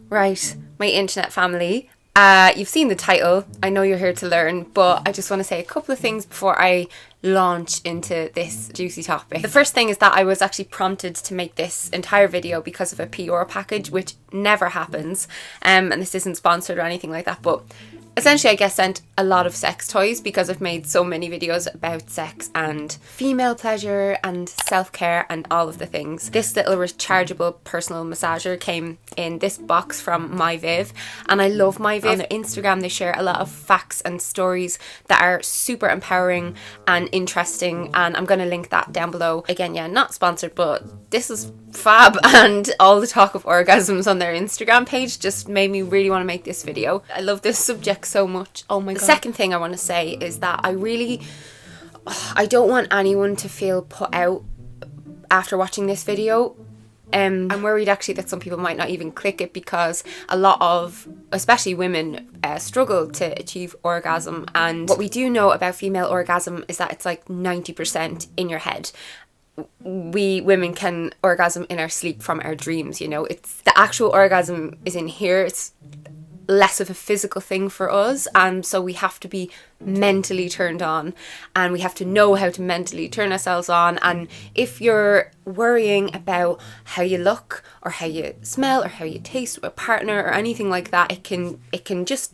Right, my internet family. You've seen the title. I know you're here to learn, but I just want to say a couple of things before I launch into this juicy topic. The first thing is that I was actually prompted to make this entire video because of a PR package, which never happens. And this isn't sponsored or anything like that, but essentially I get sent a lot of sex toys because I've made so many videos about sex and female pleasure and self-care and all of the things. This little rechargeable personal massager came in this box from MyViv, and I love MyViv. On their Instagram they share a lot of facts and stories that are super empowering and interesting, and I'm going to link that down below. Again, yeah, not sponsored, but this is fab, and all the talk of orgasms on their Instagram page just made me really want to make this video. I love this subject so much. Oh my god. The second thing I want to say is that I don't want anyone to feel put out after watching this video. I'm worried actually that some people might not even click it because a lot of, especially women, struggle to achieve orgasm, and what we do know about female orgasm is that it's like 90% in your head. We women can orgasm in our sleep from our dreams, you know. It's the actual orgasm is in here. It's less of a physical thing for us, and so we have to be mentally turned on, and we have to know how to mentally turn ourselves on. And if you're worrying about how you look or how you smell or how you taste with a partner or anything like that, it can just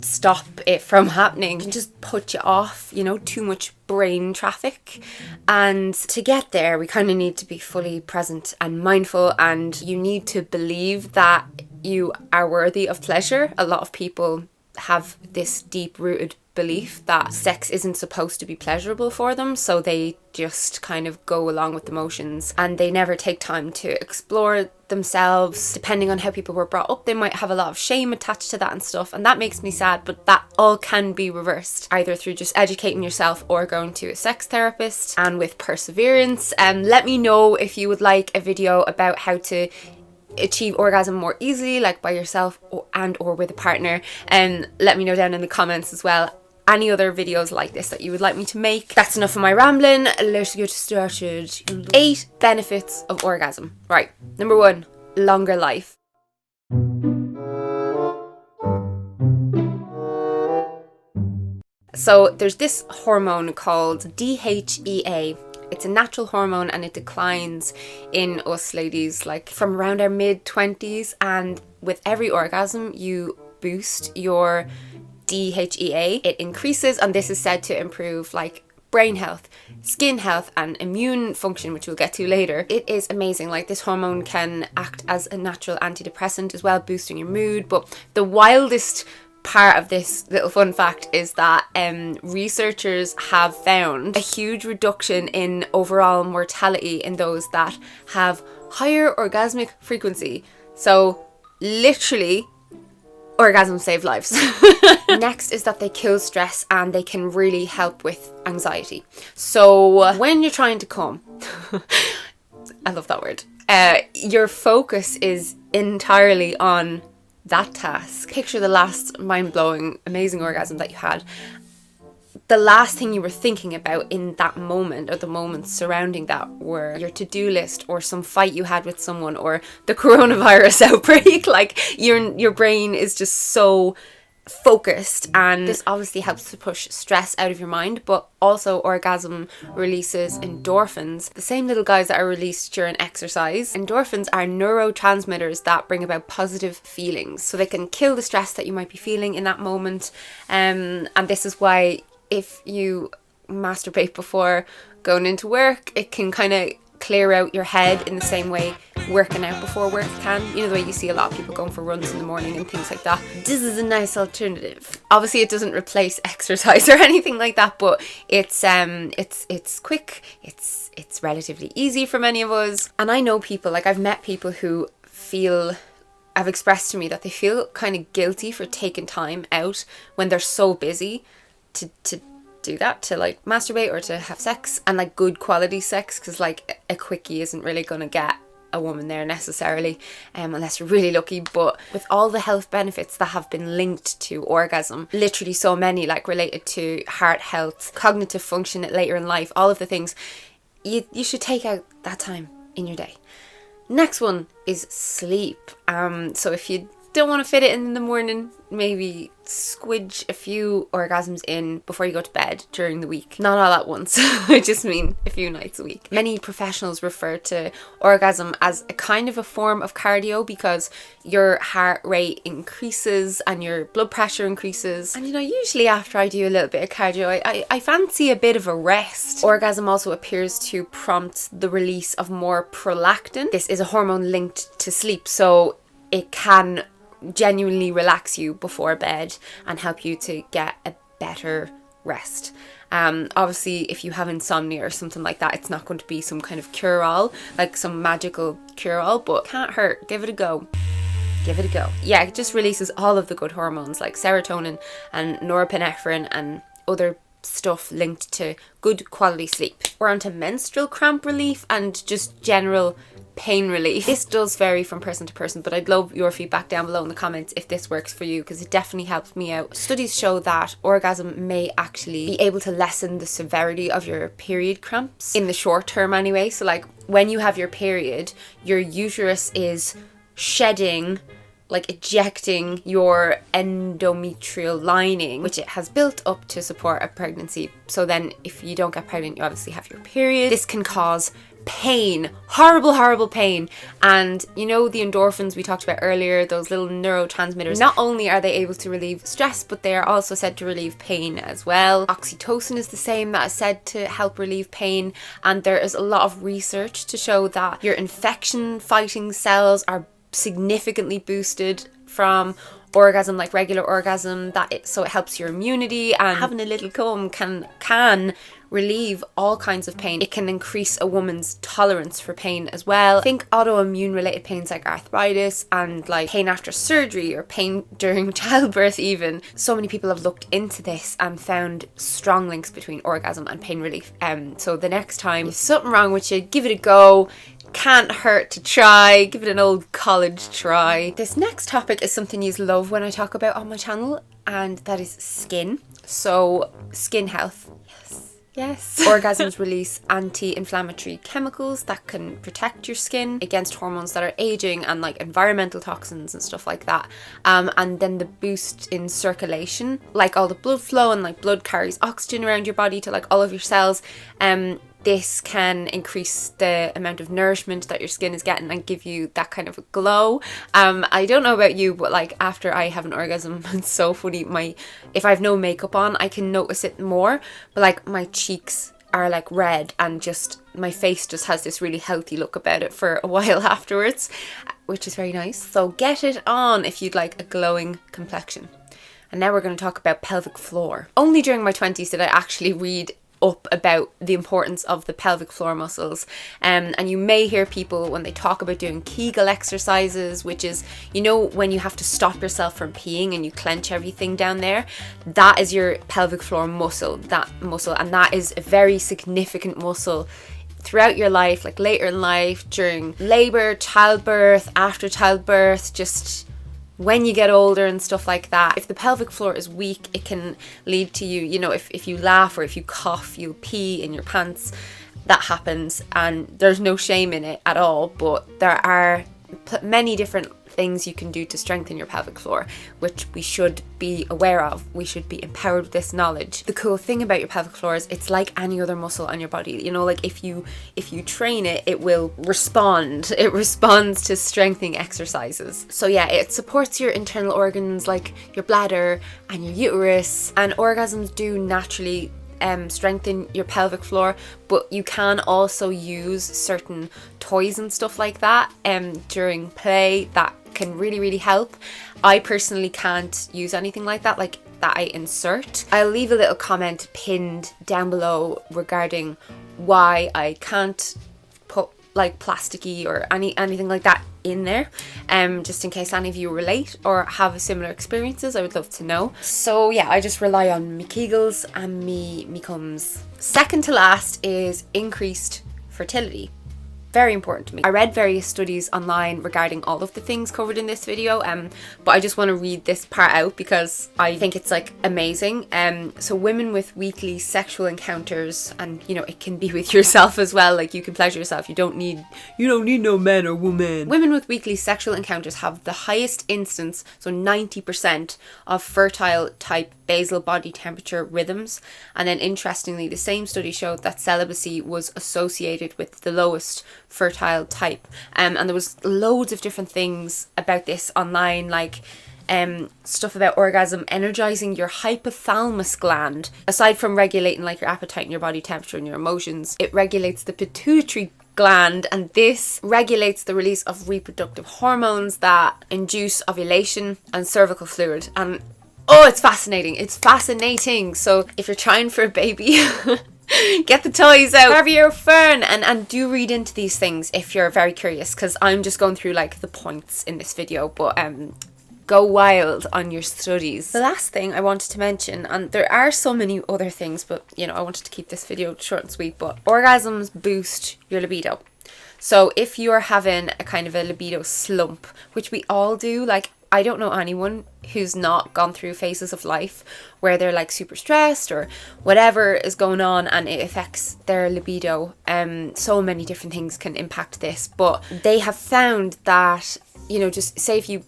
stop it from happening. It can just put you off, you know, too much brain traffic. And to get there, we kind of need to be fully present and mindful, and you need to believe that you are worthy of pleasure. A lot of people have this deep-rooted belief that sex isn't supposed to be pleasurable for them, so they just kind of go along with the motions and they never take time to explore themselves. Depending on how people were brought up, they might have a lot of shame attached to that and stuff, and that makes me sad, but that all can be reversed either through just educating yourself or going to a sex therapist, and with perseverance. Let me know if you would like a video about how to achieve orgasm more easily, like by yourself or with a partner, and let me know down in the comments as well any other videos like this that you would like me to make. That's enough of my rambling. Let's get started. 8 benefits of orgasm. Right, number 1, longer life. So there's this hormone called DHEA. It's a natural hormone and it declines in us ladies like from around our mid-20s, and with every orgasm you boost your DHEA. It increases, and this is said to improve like brain health, skin health and immune function, which we'll get to later. It is amazing. Like, this hormone can act as a natural antidepressant as well, boosting your mood. But the wildest part of this little fun fact is that researchers have found a huge reduction in overall mortality in those that have higher orgasmic frequency. So literally, orgasms save lives. Next is that they kill stress and they can really help with anxiety. So when you're trying to come, I love that word, your focus is entirely on that task. Picture the last mind-blowing, amazing orgasm that you had. The last thing you were thinking about in that moment, or the moments surrounding that, were your to-do list or some fight you had with someone or the coronavirus outbreak. Like, your brain is just so focused, and this obviously helps to push stress out of your mind. But also, orgasm releases endorphins, the same little guys that are released during exercise. Endorphins are neurotransmitters that bring about positive feelings, so they can kill the stress that you might be feeling in that moment. And this is why if you masturbate before going into work, it can kind of clear out your head in the same way working out before work can. You know, the way you see a lot of people going for runs in the morning and things like that. This is a nice alternative. Obviously it doesn't replace exercise or anything like that, but it's quick, it's relatively easy for many of us. And I know people, like, I've met people who have expressed to me that they feel kind of guilty for taking time out when they're so busy to do that, to like masturbate or to have sex, and like good quality sex, because like a quickie isn't really gonna get a woman there necessarily, unless you're really lucky. But with all the health benefits that have been linked to orgasm, literally so many, like related to heart health, cognitive function later in life, all of the things, you should take out that time in your day. Next one is sleep. So if you don't want to fit it in the morning, maybe squidge a few orgasms in before you go to bed during the week. Not all at once, I just mean a few nights a week. Many professionals refer to orgasm as a kind of a form of cardio because your heart rate increases and your blood pressure increases. And usually after I do a little bit of cardio, I fancy a bit of a rest. Orgasm also appears to prompt the release of more prolactin. This is a hormone linked to sleep, so it can genuinely relax you before bed and help you to get a better rest. Obviously, if you have insomnia or something like that, it's not going to be some kind of cure-all, like some magical cure-all, but can't hurt. Give it a go. Give it a go. Yeah, it just releases all of the good hormones like serotonin and norepinephrine and other stuff linked to good quality sleep. We're on to menstrual cramp relief and just general pain relief. This does vary from person to person, but I'd love your feedback down below in the comments if this works for you, because it definitely helps me out. Studies show that orgasm may actually be able to lessen the severity of your period cramps in the short term anyway. So like when you have your period, your uterus is shedding, like ejecting your endometrial lining, which it has built up to support a pregnancy. So then if you don't get pregnant, you obviously have your period. This can cause pain, horrible pain. And the endorphins we talked about earlier, those little neurotransmitters, not only are they able to relieve stress, but they are also said to relieve pain as well. Oxytocin is the same, that is said to help relieve pain, and there is a lot of research to show that your infection fighting cells are significantly boosted from orgasm, like regular orgasm, so it helps your immunity, and having a little cum can relieve all kinds of pain. It can increase a woman's tolerance for pain as well. Think autoimmune related pains like arthritis and like pain after surgery or pain during childbirth even. So many people have looked into this and found strong links between orgasm and pain relief. So the next time there's something wrong with you, give it a go. Can't hurt to try. Give it an old college try. This next topic is something you love when I talk about on my channel, and that is skin. So skin health. Yes. Orgasms release anti-inflammatory chemicals that can protect your skin against hormones that are aging and like environmental toxins and stuff like that. And then the boost in circulation, like all the blood flow, and like blood carries oxygen around your body to like all of your cells. This can increase the amount of nourishment that your skin is getting and give you that kind of a glow. I don't know about you, but like after I have an orgasm, it's so funny. If I have no makeup on, I can notice it more. But like my cheeks are like red, and just my face just has this really healthy look about it for a while afterwards, which is very nice. So get it on if you'd like a glowing complexion. And now we're going to talk about pelvic floor. Only during my 20s did I actually read up about the importance of the pelvic floor muscles, and you may hear people when they talk about doing Kegel exercises, which is when you have to stop yourself from peeing and you clench everything down there. That is your pelvic floor muscle, and that is a very significant muscle throughout your life, like later in life, during labor, childbirth, after childbirth, just when you get older and stuff like that. If the pelvic floor is weak, it can lead to if you laugh or if you cough, you'll pee in your pants. That happens, and there's no shame in it at all, but there are many different things you can do to strengthen your pelvic floor, which we should be aware of. We should be empowered with this knowledge. The cool thing about your pelvic floor is it's like any other muscle on your body. Like if you train it, it will respond. It responds to strengthening exercises. So yeah, it supports your internal organs like your bladder and your uterus, and orgasms do naturally strengthen your pelvic floor, but you can also use certain toys and stuff like that during play that can really help. I personally can't use anything like that, like that I insert. I'll leave a little comment pinned down below regarding why I can't put like plasticky or anything like that in there, just in case any of you relate or have similar experiences. I would love to know. So yeah, I just rely on me Kegels and me cums. Second to last is increased fertility. very important to me. I read various studies online regarding all of the things covered in this video, but I just want to read this part out because I think it's like amazing. So women with weekly sexual encounters, and you know, it can be with yourself as well, like you can pleasure yourself, you don't need no man or woman. Women with weekly sexual encounters have the highest instance, so 90%, of fertile type basal body temperature rhythms. And then interestingly, the same study showed that celibacy was associated with the lowest fertile type. And there was loads of different things about this online, like stuff about orgasm energizing your hypothalamus gland. Aside from regulating like your appetite and your body temperature and your emotions, it regulates the pituitary gland, and this regulates the release of reproductive hormones that induce ovulation and cervical fluid. And oh, it's fascinating. It's fascinating. So if you're trying for a baby, get the toys out, have your fun, and do read into these things if you're very curious, because I'm just going through like the points in this video, but go wild on your studies. The last thing I wanted to mention, and there are so many other things, but you know, I wanted to keep this video short and sweet, but orgasms boost your libido. So if you're having a kind of a libido slump, which we all do, like I don't know anyone who's not gone through phases of life where they're like super stressed or whatever is going on and it affects their libido. So many different things can impact this, but they have found that, you know, just say if you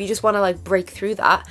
just want to like break through that,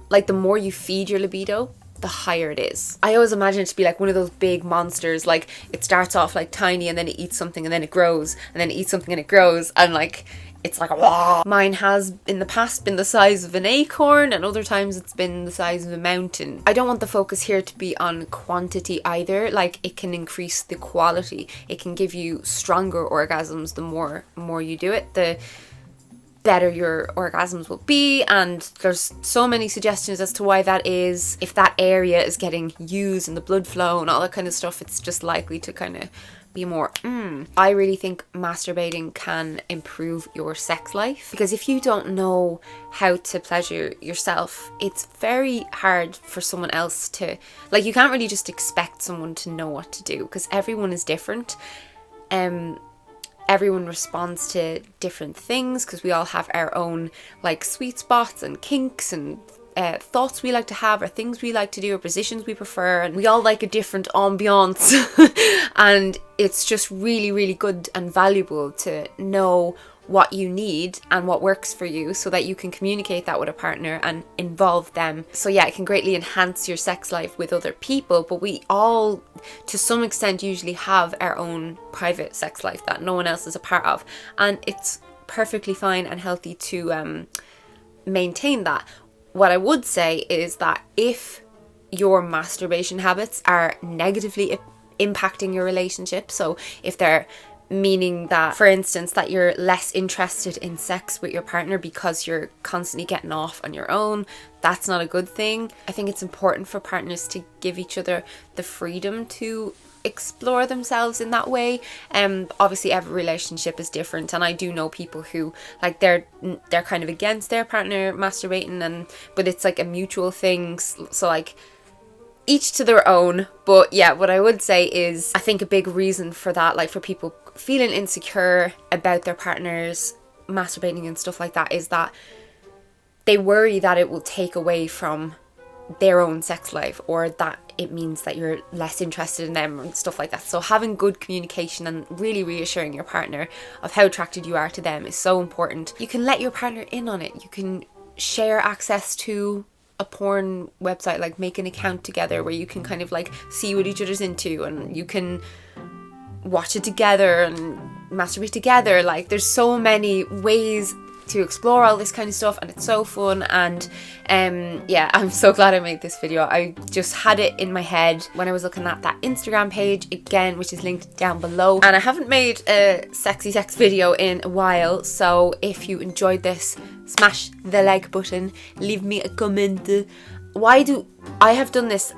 like the more you feed your libido, the higher it is. I always imagine it to be like one of those big monsters, like it starts off like tiny and then it eats something and then it grows and then it eats something and it grows, and like it's like, wow. Mine has in the past been the size of an acorn, and other times it's been the size of a mountain. I don't want the focus here to be on quantity either. Like it can increase the quality. It can give you stronger orgasms. The more you do it, the better your orgasms will be. And there's so many suggestions as to why that is. If that area is getting used and the blood flow and all that kind of stuff, it's just likely to kind of be more I really think masturbating can improve your sex life, because if you don't know how to pleasure yourself, it's very hard for someone else to, like, you can't really just expect someone to know what to do, because everyone is different. Everyone responds to different things because we all have our own like sweet spots and kinks and thoughts we like to have, or things we like to do, or positions we prefer, and we all like a different ambiance. And it's just really, really good and valuable to know what you need and what works for you, so that you can communicate that with a partner and involve them. So yeah, it can greatly enhance your sex life with other people, but we all to some extent usually have our own private sex life that no one else is a part of, and it's perfectly fine and healthy to maintain that. What I would say is that if your masturbation habits are negatively impacting your relationship, so if they're meaning that, for instance, that you're less interested in sex with your partner because you're constantly getting off on your own, that's not a good thing. I think it's important for partners to give each other the freedom to explore themselves in that way. Obviously every relationship is different, and I do know people who like they're kind of against their partner masturbating, but it's like a mutual thing, so like each to their own. But yeah, what I would say is I think a big reason for that, like for people feeling insecure about their partners masturbating and stuff like that, is that they worry that it will take away from their own sex life, or that it means that you're less interested in them and stuff like that. So having good communication and really reassuring your partner of how attracted you are to them is so important. You can let your partner in on it. You can share access to a porn website, like make an account together where you can kind of like see what each other's into, and you can watch it together and masturbate together. Like there's so many ways to explore all this kind of stuff, and it's so fun. And yeah, I'm so glad I made this video. I just had it in my head when I was looking at that Instagram page again, which is linked down below, and I haven't made a sexy sex video in a while, so if you enjoyed this, smash the like button, leave me a comment. I have done this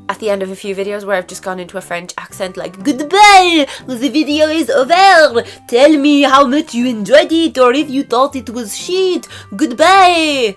at the end of a few videos where I've just gone into a French accent, like, goodbye, the video is over, tell me how much you enjoyed it, or if you thought it was shit, goodbye.